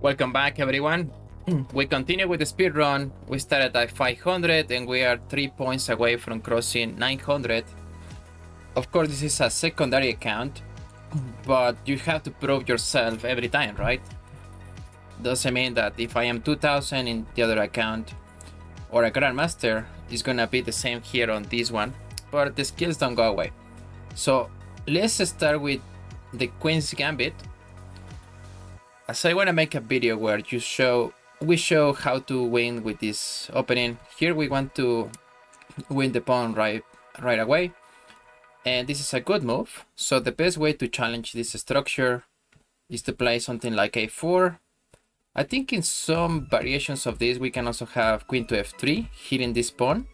Welcome back, everyone. We continue with the speed run. We started at 500 and we are 3 points away from crossing 900. Of course, this is a secondary account, but you have to prove yourself every time, right? Doesn't mean that if I am 2000 in the other account or a Grandmaster, it's gonna be the same here on this one, but the skills don't go away. So let's start with the Queen's Gambit. As I want to make a video where we show how to win with this opening. Here we want to win the pawn right away, and this is a good move. So the best way to challenge this structure is to play something like a4. I think in some variations of this we can also have queen to f3 hitting this pawn,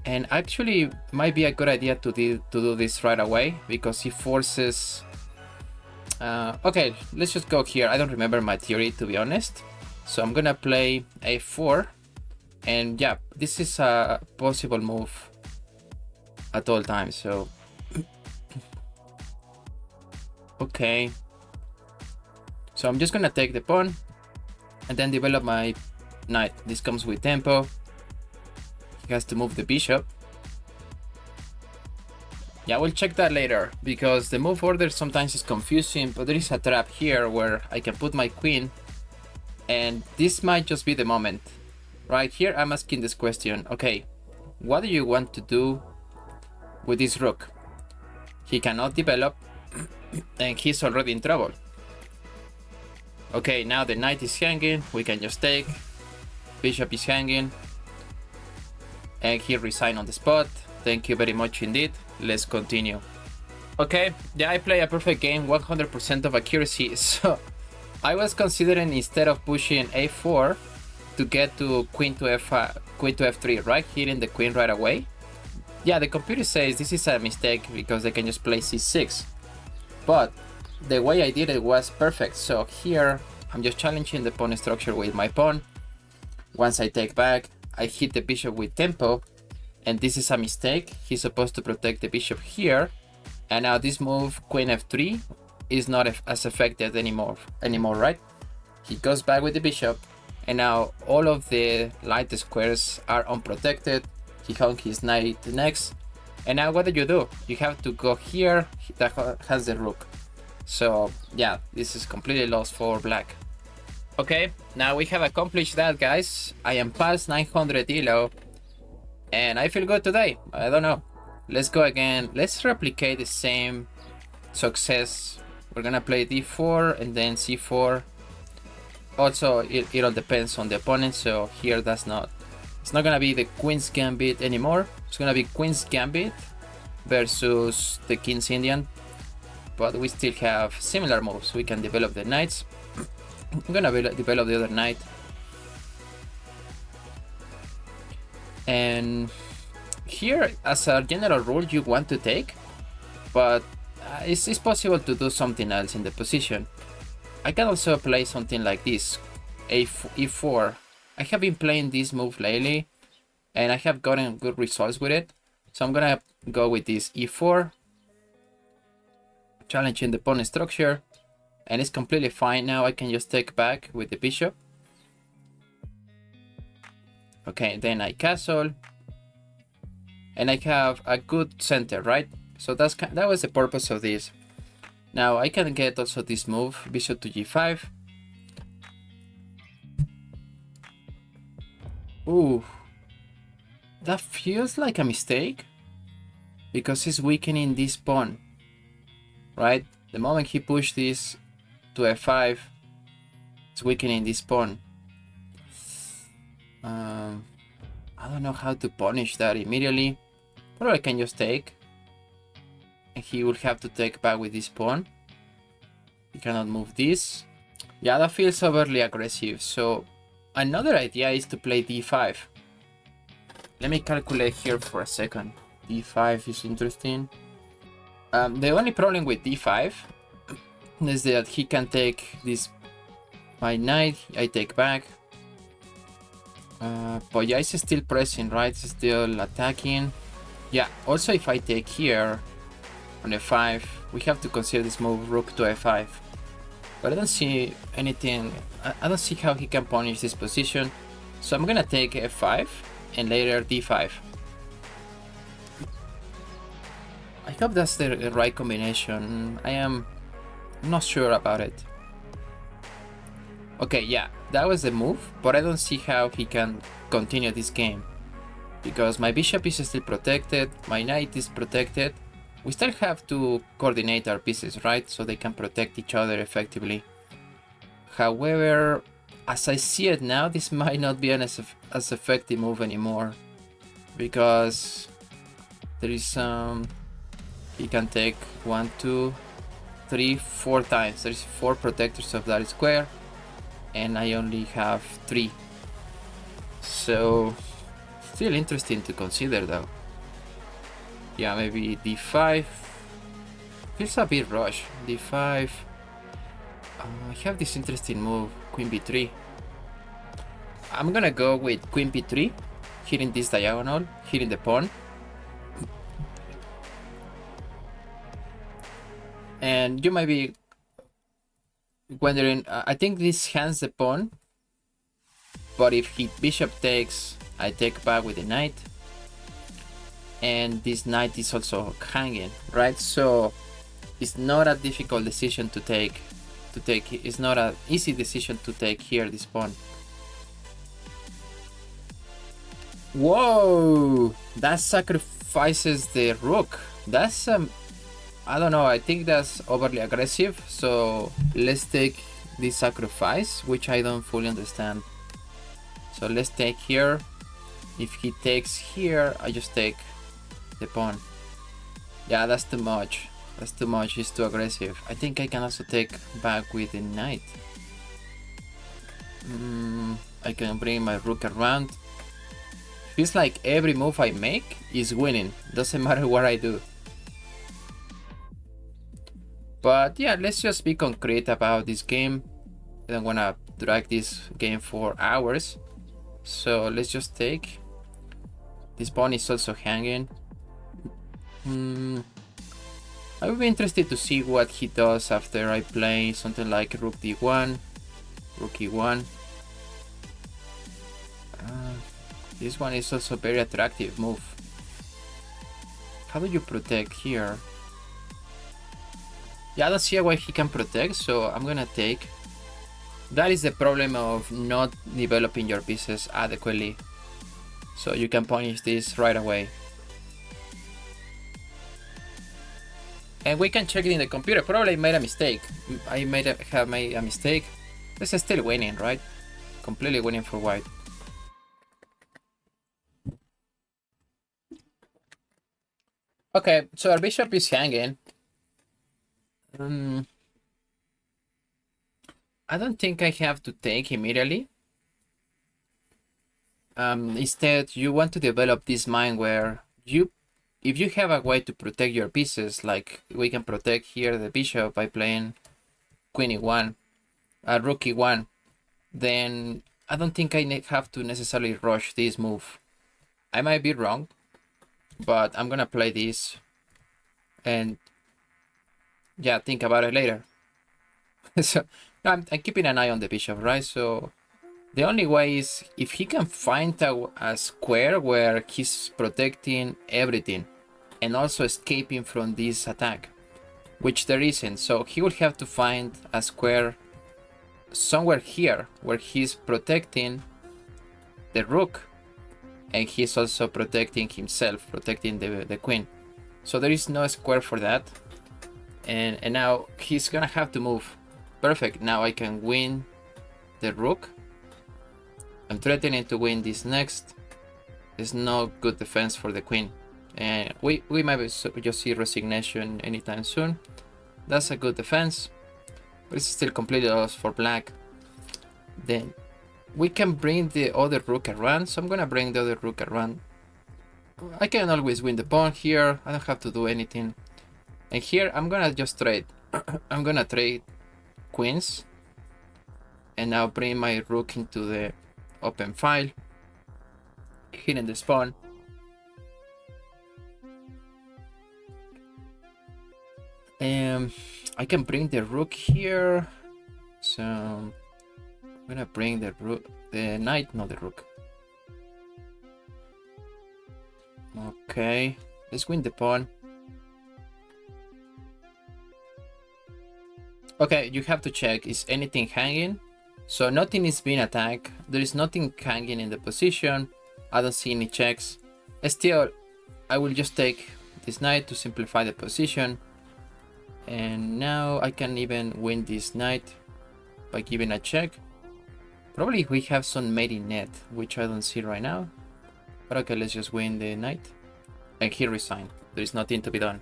and actually might be a good idea to do this right away because it forces. Okay, let's just go here. I don't remember my theory, to be honest. So I'm gonna play a4. And yeah, this is a possible move at all times. So, okay. So I'm just gonna take the pawn and then develop my knight. This comes with tempo. He has to move the bishop. Yeah, we'll check that later, because the move order sometimes is confusing, but there is a trap here where I can put my queen, and this might just be the moment. Right here, I'm asking this question. Okay, what do you want to do with this rook? He cannot develop, and he's already in trouble. Okay, now the knight is hanging, we can just take. Bishop is hanging, and he resigned on the spot. Thank you very much indeed. Let's continue. Okay, yeah, I play a perfect game, 100% of accuracy. So I was considering, instead of pushing a4, to get to queen to f3, right? Hitting the queen right away. Yeah, the computer says this is a mistake because they can just play c6. But the way I did it was perfect. So here, I'm just challenging the pawn structure with my pawn. Once I take back, I hit the bishop with tempo. And this is a mistake. He's supposed to protect the bishop here. And now this move, queen f3, is not as effective anymore, right? He goes back with the bishop. And now all of the light squares are unprotected. He hung his knight next. And now what do? You have to go here. That has the rook. So yeah, this is completely lost for black. Okay, now we have accomplished that, guys. I am past 900 ELO. And I feel good today. I don't know. Let's go again. Let's replicate the same success. We're gonna play d4 and then c4. Also, it all depends on the opponent. So here, it's not gonna be the Queen's Gambit anymore. It's gonna be Queen's Gambit versus the King's Indian. But we still have similar moves. We can develop the knights. I'm gonna develop the other knight. And here, as a general rule, you want to take, but it's possible to do something else in the position. I can also play something like this, e4. I have been playing this move lately, and I have gotten good results with it. So I'm gonna go with this e4, challenging the pawn structure, and it's completely fine. Now I can just take back with the bishop. Okay, then I castle, and I have a good center, right? So that was the purpose of this. Now I can get also this move, bishop to g5. Ooh, that feels like a mistake because he's weakening this pawn, right? The moment he pushed this to f5, it's weakening this pawn. I don't know how to punish that immediately, but I can just take, and he will have to take back with this pawn. He cannot move this. Yeah, that feels overly aggressive. So another idea is to play d5. Let me calculate here for a second. d5 is interesting. The only problem with d5 is that he can take this, my knight. I take back. But yeah, it's still pressing, right? It's still attacking. Yeah, also if I take here on f5, we have to consider this move rook to f5. But I don't see anything. I don't see how he can punish this position. So I'm gonna take f5 and later d5. I hope that's the right combination. I am not sure about it. Okay, yeah, that was the move, but I don't see how he can continue this game. Because my bishop is still protected, my knight is protected. We still have to coordinate our pieces, right? So they can protect each other effectively. However, as I see it now, this might not be as effective move anymore. Because there is he can take 1, 2, 3, 4 times. There's 4 protectors of that square, and I only have 3. So still interesting to consider though. Yeah, maybe d5. Feels a bit rush. d5. I have this interesting move, queen b3. I'm gonna go with queen b3, hitting this diagonal, hitting the pawn. And you might be wondering, I think this hands the pawn, but if he bishop takes, I take back with the knight, and this knight is also hanging, right? So it's not a difficult decision to take. It's not an easy decision to take here, this pawn. Whoa, that sacrifices the rook. That's I don't know, I think that's overly aggressive, so let's take this sacrifice, which I don't fully understand. So let's take here. If he takes here, I just take the pawn. Yeah, that's too much. That's too much, it's too aggressive. I think I can also take back with the knight. I can bring my rook around. Feels like every move I make is winning, doesn't matter what I do. But yeah, let's just be concrete about this game. I don't wanna drag this game for hours. So let's just take. This pawn is also hanging. I would be interested to see what he does after I play something like rook d1, rook e1. This one is also a very attractive move. How do you protect here? Yeah, I don't see a way he can protect, so I'm gonna take. That is the problem of not developing your pieces adequately. So you can punish this right away. And we can check it in the computer. Probably made a mistake. I have made a mistake. This is still winning, right? Completely winning for white. Okay, so our bishop is hanging. I don't think I have to take immediately. Instead, you want to develop this mind where if you have a way to protect your pieces, like we can protect here the bishop by playing queen e1, rook e1, then I don't think I have to necessarily rush this move. I might be wrong, but I'm gonna play this and yeah, think about it later. So I'm keeping an eye on the bishop, right? So the only way is if he can find a square where he's protecting everything and also escaping from this attack, which there isn't. So he will have to find a square somewhere here where he's protecting the rook and he's also protecting himself, protecting the queen. So there is no square for that. And now he's gonna have to move. Perfect, now I can win the rook. I'm threatening to win this next. There's no good defense for the queen. And we might just see resignation anytime soon. That's a good defense. But it's still completely lost for black. Then we can bring the other rook around. So I'm gonna bring the other rook around. I can always win the pawn here. I don't have to do anything. And here I'm gonna just trade. I'm gonna trade queens. And now bring my rook into the open file. Hitting the pawn. I can bring the rook here. So I'm gonna bring the rook, the knight, not the rook. Okay, let's win the pawn. Okay, you have to check, is anything hanging? So nothing is being attacked. There is nothing hanging in the position. I don't see any checks. Still, I will just take this knight to simplify the position. And now I can even win this knight by giving a check. Probably we have some mate in net, which I don't see right now. But okay, let's just win the knight. And he resigned. There is nothing to be done.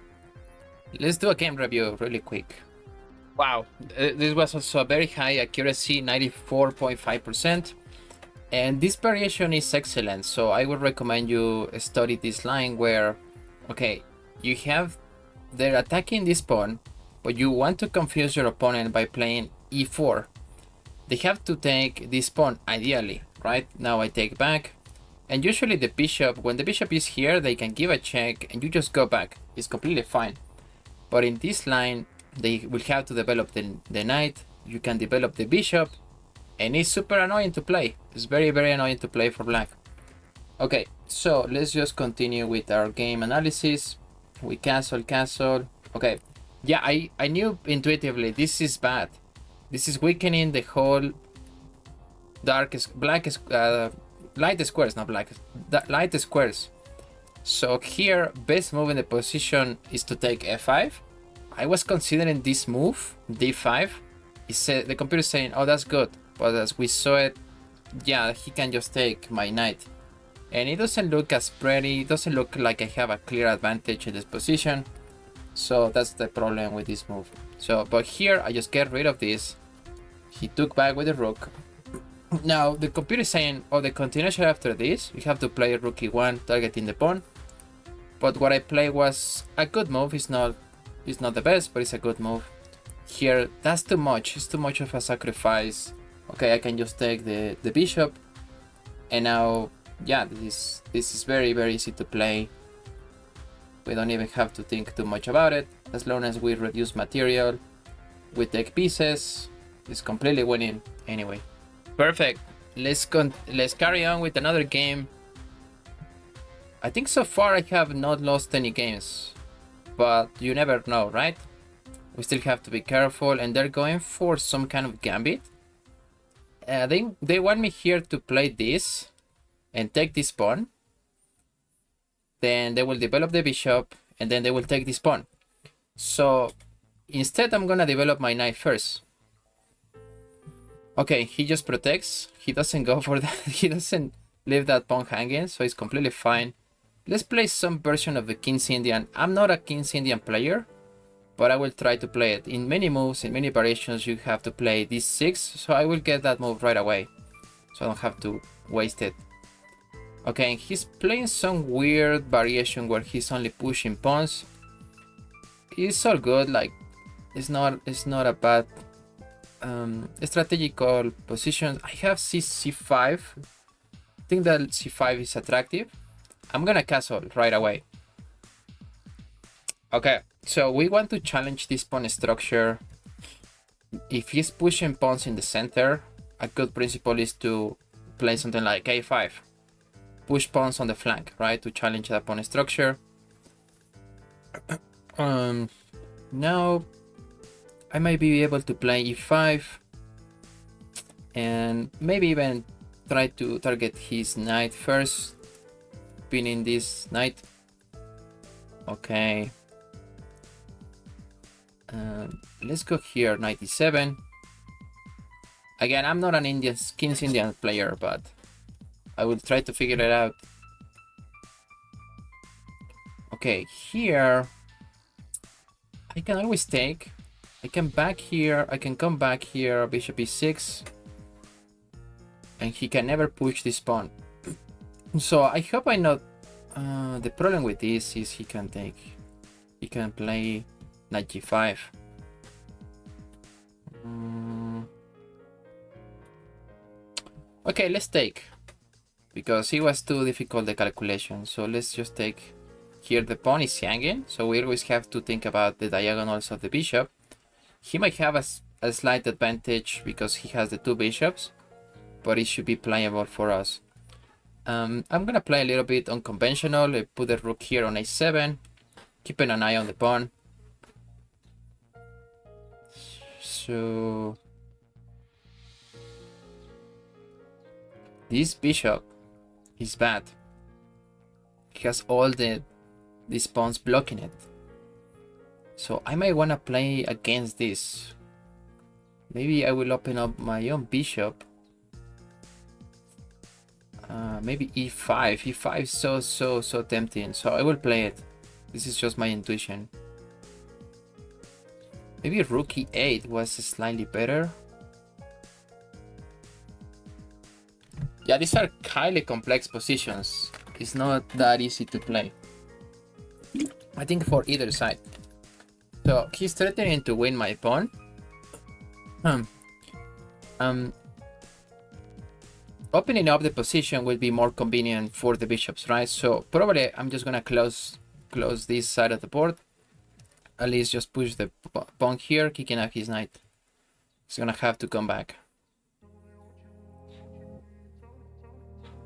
Let's do a game review really quick. Wow, this was also a very high accuracy, 94.5%. And this variation is excellent, so I would recommend you study this line where, okay, you have, they're attacking this pawn, but you want to confuse your opponent by playing e4. They have to take this pawn, ideally, right? Now I take back, and usually the bishop, when the bishop is here, they can give a check, and you just go back. It's completely fine. But in this line, they will have to develop the knight, you can develop the bishop, and it's super annoying to play. It's very, very annoying to play for black. Okay, so let's just continue with our game analysis. We castle. Okay, yeah, I knew intuitively this is bad. This is weakening the whole light squares, not black, light squares. So here, best move in the position is to take f5. I was considering this move, d5. The computer is saying, oh, that's good. But as we saw it, yeah, he can just take my knight. And it doesn't look as pretty. It doesn't look like I have a clear advantage in this position. So that's the problem with this move. So, but here I just get rid of this. He took back with the rook. Now the computer is saying, oh, the continuation after this, we have to play rook e1, targeting the pawn. But what I played was a good move. It's not the best, but it's a good move. Here, that's too much. It's too much of a sacrifice. Okay, I can just take the bishop. And now, yeah, this is very, very easy to play. We don't even have to think too much about it. As long as we reduce material, we take pieces. It's completely winning anyway. Perfect. Let's carry on with another game. I think so far I have not lost any games. But you never know, right? We still have to be careful, and they're going for some kind of gambit. They want me here to play this and take this pawn. Then they will develop the bishop, and then they will take this pawn. So instead, I'm gonna develop my knight first. Okay, he just protects. He doesn't go for that. He doesn't leave that pawn hanging, so it's completely fine. Let's play some version of the King's Indian. I'm not a King's Indian player, but I will try to play it. In many moves, in many variations, you have to play d6, so I will get that move right away, so I don't have to waste it. Okay, he's playing some weird variation where he's only pushing pawns. It's all good, like, it's not a bad strategical position. I have c5. I think that c5 is attractive. I'm gonna castle right away. Okay, so we want to challenge this pawn structure. If he's pushing pawns in the center, a good principle is to play something like a5. Push pawns on the flank, right, to challenge that pawn structure. Now I might be able to play e5 and maybe even try to target his knight first, pinning this knight. Okay, let's go here, knight e7. Again, I'm not an King's Indian player, but I will try to figure it out. Okay, here I can always take. I can back here, I can come back here, bishop e6, and he can never push this pawn. So I hope I not. The problem with this is he can play knight g5. Okay, let's take, because it was too difficult, the calculation. So let's just take. Here the pawn is hanging, so we always have to think about the diagonals of the bishop. He might have a slight advantage because he has the 2 bishops, but it should be playable for us. I'm gonna play a little bit unconventional. I put the rook here on a7, keeping an eye on the pawn. So this bishop is bad. He has all these pawns blocking it. So I might wanna play against this. Maybe I will open up my own bishop. Maybe e5. e5 is so tempting. So I will play it. This is just my intuition. Maybe rook e8 was slightly better. Yeah, these are highly complex positions. It's not that easy to play, I think, for either side. So he's threatening to win my pawn. Opening up the position will be more convenient for the bishops, right? So probably I'm just gonna close this side of the board. At least just push the pawn here, kicking out his knight. He's gonna have to come back.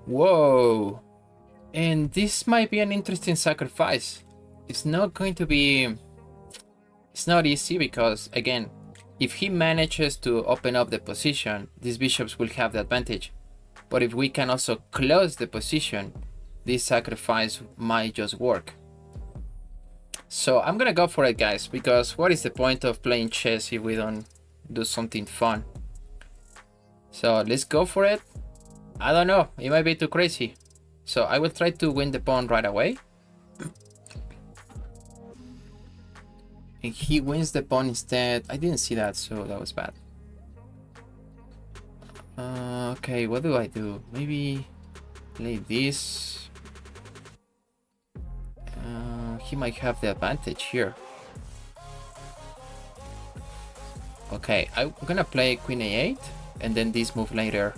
Whoa! And this might be an interesting sacrifice. It's not going to be... It's not easy because, again, if he manages to open up the position, these bishops will have the advantage. But if we can also close the position, this sacrifice might just work. So I'm gonna go for it, guys, because what is the point of playing chess if we don't do something fun? So let's go for it. I don't know, it might be too crazy. So I will try to win the pawn right away. And he wins the pawn instead. I didn't see that, so that was bad. Okay, what do I do? Maybe play this. He might have the advantage here. Okay, I'm gonna play queen a8 and then this move later.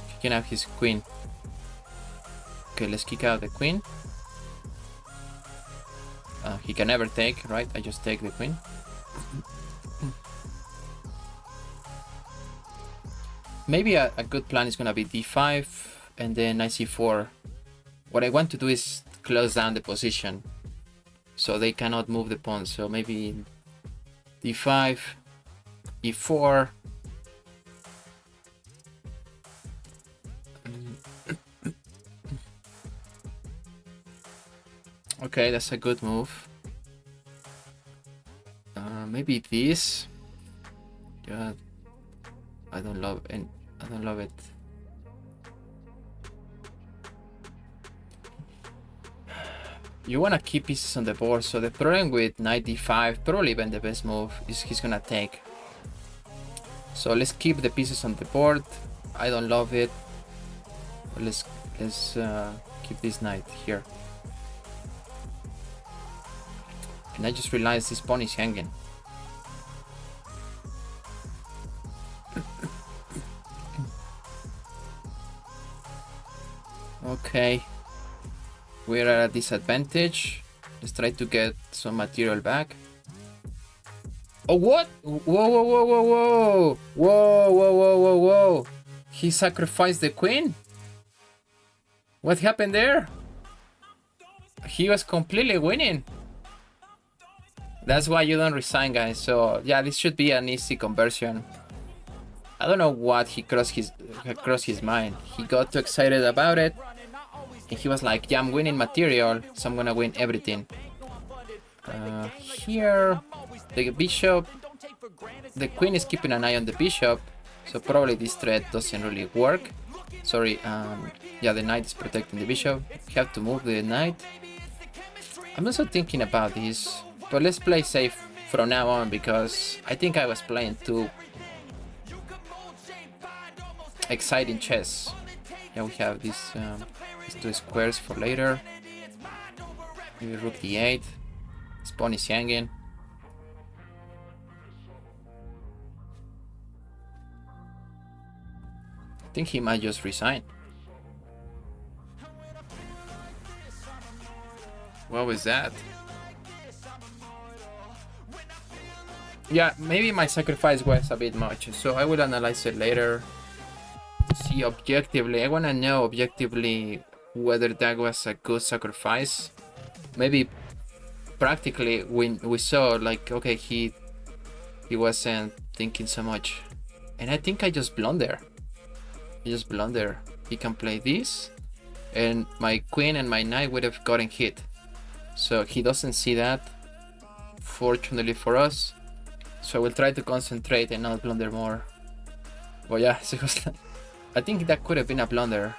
He can have his queen. Okay, let's kick out the queen. He can never take, right? I just take the queen. Maybe a good plan is gonna be d5 and then knight c4. What I want to do is close down the position so they cannot move the pawn. So maybe d5, e4. Okay, that's a good move. Maybe this. Yeah, I don't love it. I don't love it. You want to keep pieces on the board, so the problem with knight d5, probably even the best move, is he's gonna take. So let's keep the pieces on the board. I don't love it. But let's keep this knight here. And I just realized this pawn is hanging. Okay. We're at a disadvantage. Let's try to get some material back. Oh, what? Whoa, whoa, whoa, whoa, whoa. Whoa, whoa, whoa, whoa, whoa. He sacrificed the queen? What happened there? He was completely winning. That's why you don't resign, guys. So yeah, this should be an easy conversion. I don't know what he crossed his mind. He got too excited about it. And he was like, yeah, I'm winning material, so I'm gonna win everything. Here, the bishop, the queen is keeping an eye on the bishop, so probably this threat doesn't really work. Sorry, yeah, the knight is protecting the bishop. You have to move the knight. I'm also thinking about this, but let's play safe from now on because I think I was playing too exciting chess. Yeah, we have these two squares for later. Maybe rook d8. This pawn is hanging. I think he might just resign. What was that? Yeah, maybe my sacrifice was a bit much, so I will analyze it later to see objectively. I want to know objectively whether that was a good sacrifice. Maybe practically we saw like, okay, he wasn't thinking so much, and I think I just blunder. He can play this, and my queen and my knight would have gotten hit, so he doesn't see that, fortunately for us. So I will try to concentrate and not blunder more. But yeah, I think that could have been a blunder.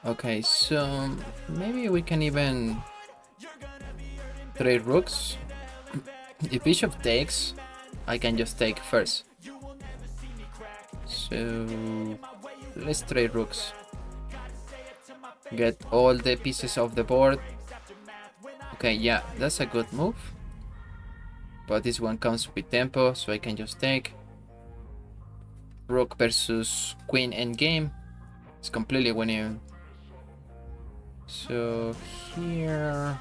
Okay, so maybe we can even trade rooks. If bishop takes, I can just take first. So let's trade rooks. Get all the pieces off the board. Okay, yeah, that's a good move. But this one comes with tempo, so I can just take. Rook versus queen endgame. It's completely winning. So here...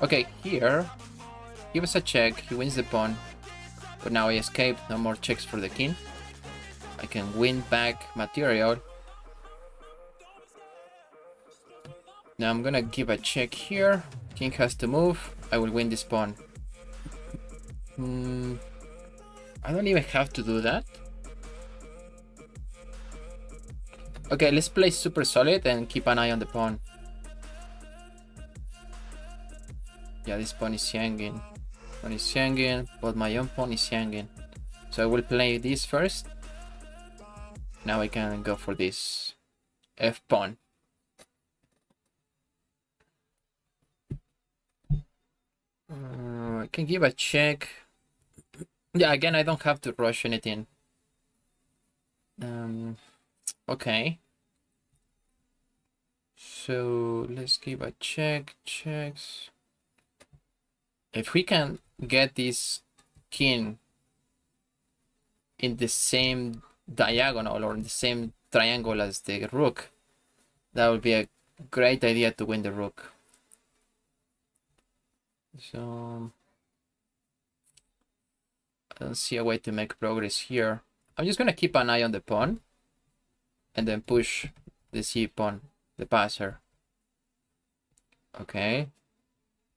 Okay, here... Give us a check, he wins the pawn. But now I escape, no more checks for the king. I can win back material. Now I'm gonna give a check here. King has to move. I will win this pawn. I don't even have to do that. Okay, let's play super solid and keep an eye on the pawn. Yeah, this pawn is hanging. Pawn is hanging, but my own pawn is hanging. So I will play this first. Now I can go for this F pawn. I can give a check. Yeah, again, I don't have to rush anything. Okay. So let's give a check. Checks. If we can get this king in the same diagonal or in the same triangle as the rook, that would be a great idea to win the rook. So I don't see a way to make progress here. I'm just gonna keep an eye on the pawn and then push the c pawn, the passer. Okay,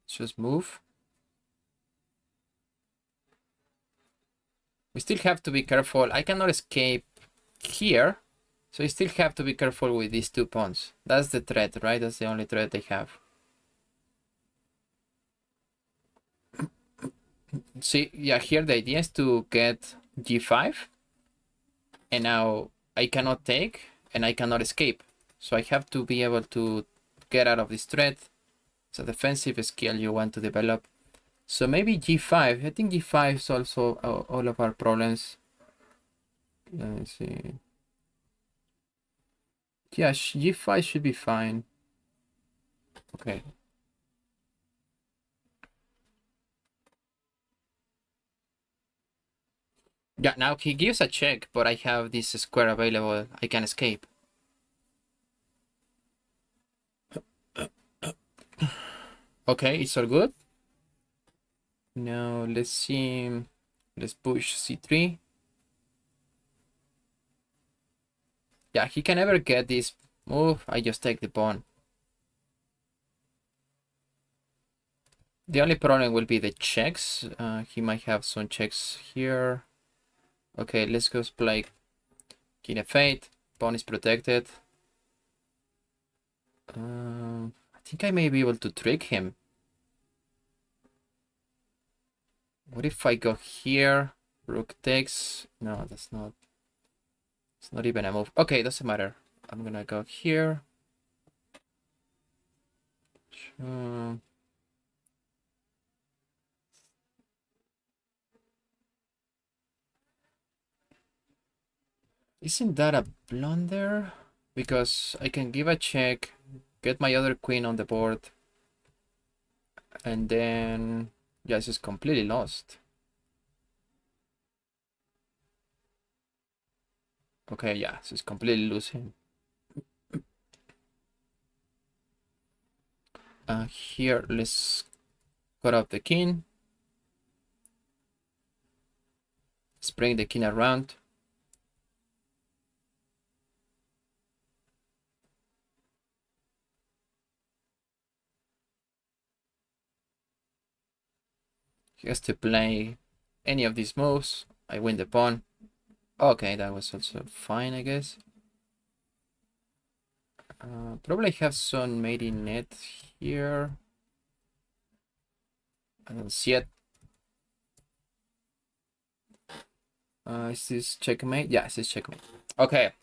let's just move. We still have to be careful. I cannot escape here, so you still have to be careful with these two pawns. That's the threat, right? That's the only threat they have. See, yeah, here the idea is to get g5, and now I cannot take and I cannot escape, so I have to be able to get out of this threat. It's a defensive skill you want to develop. So maybe g5. I think g5 solves all of our problems. Let me see. Yeah, g5 should be fine. Okay. Yeah, now he gives a check, but I have this square available. I can escape. Okay, it's all good. Now let's see. Let's push c3. Yeah, he can never get this move. I just take the pawn. The only problem will be the checks. He might have some checks here. Okay, let's go play king f8. Pawn is protected. I think I may be able to trick him. What if I go here? Rook takes. No, that's not. It's not even a move. Okay, doesn't matter. I'm gonna go here. Isn't that a blunder? Because I can give a check, get my other queen on the board, and then yeah, this is completely lost. Okay, yeah, this is completely losing. Here, let's cut off the king. Let's bring the king around. He has to play any of these moves. I win the pawn. Okay, that was also fine, I guess. Probably have some marionette here. I don't see it. Is this checkmate? Yeah, this is checkmate. Okay,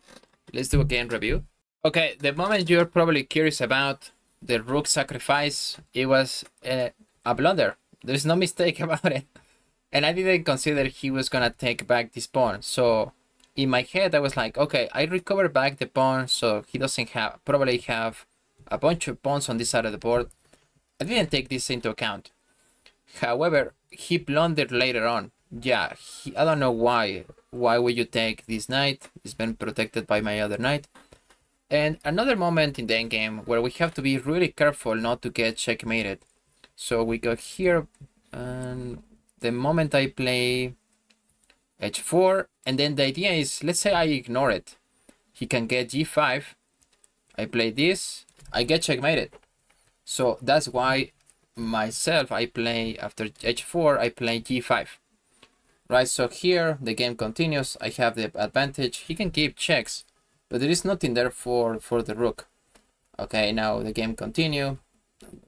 let's do a game review. Okay, the moment you're probably curious about the rook sacrifice, it was a blunder. There's no mistake about it. And I didn't consider he was gonna take back this pawn. So in my head, I was like, okay, I recover back the pawn, so he doesn't probably have a bunch of pawns on this side of the board. I didn't take this into account. However, he blundered later on. Yeah, I don't know why. Why would you take this knight? It's been protected by my other knight. And another moment in the endgame where we have to be really careful not to get checkmated. So we go here, and the moment I play h4, and then the idea is, let's say I ignore it. He can get g5. I play this, I get checkmated. So that's why myself, I play after h4, I play g5. Right, so here the game continues. I have the advantage. He can keep checks, but there is nothing there for the rook. Okay, now the game continue.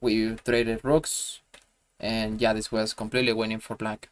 We traded rooks, and yeah, this was completely winning for black.